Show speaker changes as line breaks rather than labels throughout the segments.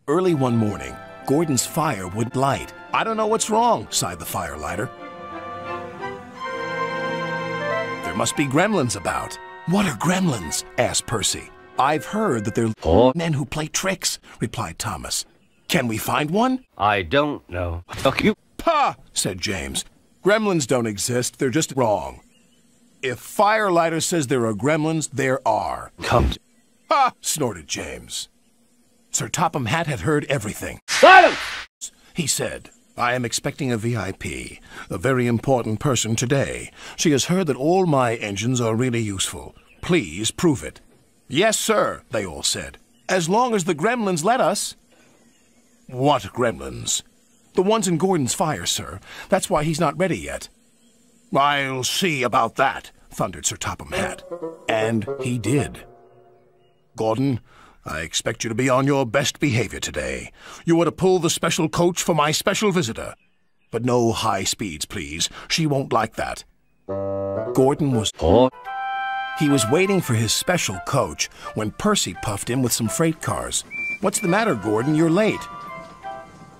Early one morning, Gordon's fire wouldn't light. "I don't know what's wrong," sighed the firelighter. "There must be gremlins about." "What are gremlins?" asked Percy. "I've heard that they're men who play tricks," replied Thomas. "Can we find one?"
I don't know. Fuck you.
"Pah!" said James. "Gremlins don't exist, they're just wrong. If Firelighter says there are gremlins, there are."
Come.
"Ha!" snorted James. Sir Topham Hatt had heard everything.
Silence!
He said, "I am expecting a VIP, a very important person today. She has heard that all my engines are really useful. Please prove it." "Yes, sir," they all said. "As long as the gremlins let us." "What gremlins?" "The ones in Gordon's fire, sir. That's why he's not ready yet." "I'll see about that," thundered Sir Topham Hatt. And he did. "Gordon, I expect you to be on your best behavior today. You are to pull the special coach for my special visitor. But no high speeds, please. She won't like that." Gordon was... He was waiting for his special coach when Percy puffed in with some freight cars. "What's the matter, Gordon? You're late."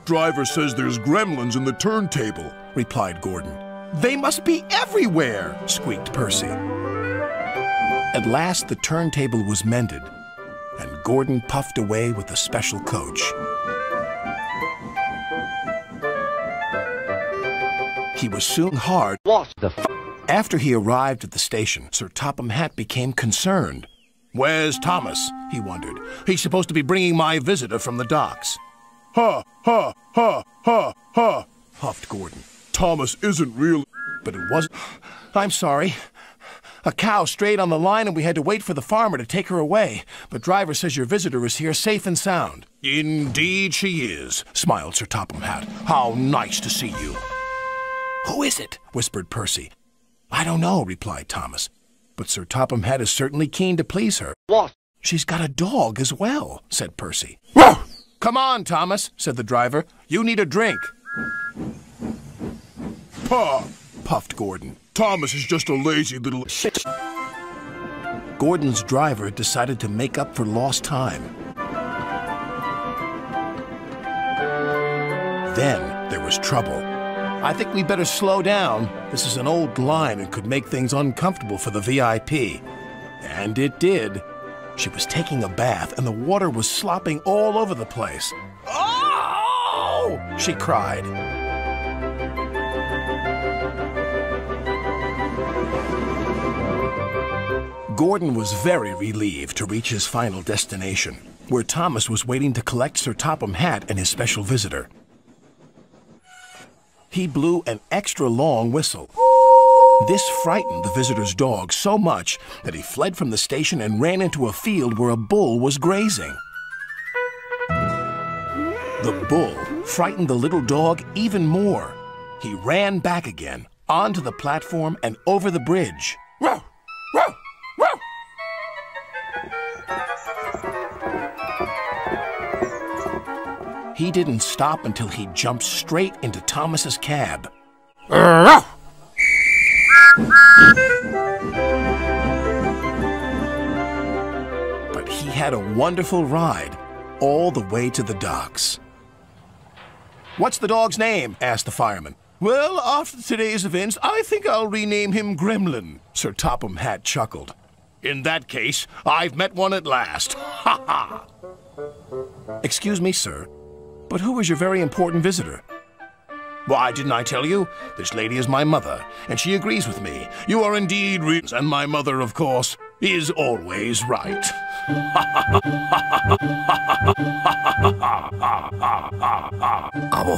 "Driver says there's gremlins in the turntable," replied Gordon. "They must be everywhere," squeaked Percy. At last the turntable was mended, and Gordon puffed away with the special coach. He was soon hard.
What the f?
After he arrived at the station, Sir Topham Hatt became concerned. "Where's Thomas?" he wondered. "He's supposed to be bringing my visitor from the docks." "Ha, ha, ha, ha, ha," huffed Gordon. "Thomas isn't real." "But it wasn't. I'm sorry. A cow strayed on the line and we had to wait for the farmer to take her away. But driver says your visitor is here safe and sound." "Indeed she is," smiled Sir Topham Hatt. "How nice to see you." "Who is it?" whispered Percy. "I don't know," replied Thomas. "But Sir Topham Hatt is certainly keen to please her."
What?
"She's got a dog as well," said Percy. "Whoa! Come on, Thomas," said the driver. "You need a drink." "Paw!" puffed Gordon. "Thomas is just a lazy little shit." Gordon's driver decided to make up for lost time. Then there was trouble. "I think we better slow down. This is an old line and could make things uncomfortable for the VIP." And it did. She was taking a bath and the water was slopping all over the place. "Oh!" she cried. Gordon was very relieved to reach his final destination, where Thomas was waiting to collect Sir Topham Hatt and his special visitor. He blew an extra long whistle. This frightened the visitor's dog so much that he fled from the station and ran into a field where a bull was grazing. The bull frightened the little dog even more. He ran back again, onto the platform and over the bridge. "Row! Row! Row!" He didn't stop until he jumped straight into Thomas's cab. But he had a wonderful ride, all the way to the docks. "What's the dog's name?" asked the fireman. "Well, after today's events, I think I'll rename him Gremlin," Sir Topham Hatt chuckled. "In that case, I've met one at last. Ha ha!" "Excuse me, sir, but who is your very important visitor?" "Why, didn't I tell you? This lady is my mother, and she agrees with me. You are indeed and my mother, of course, is always right." Aber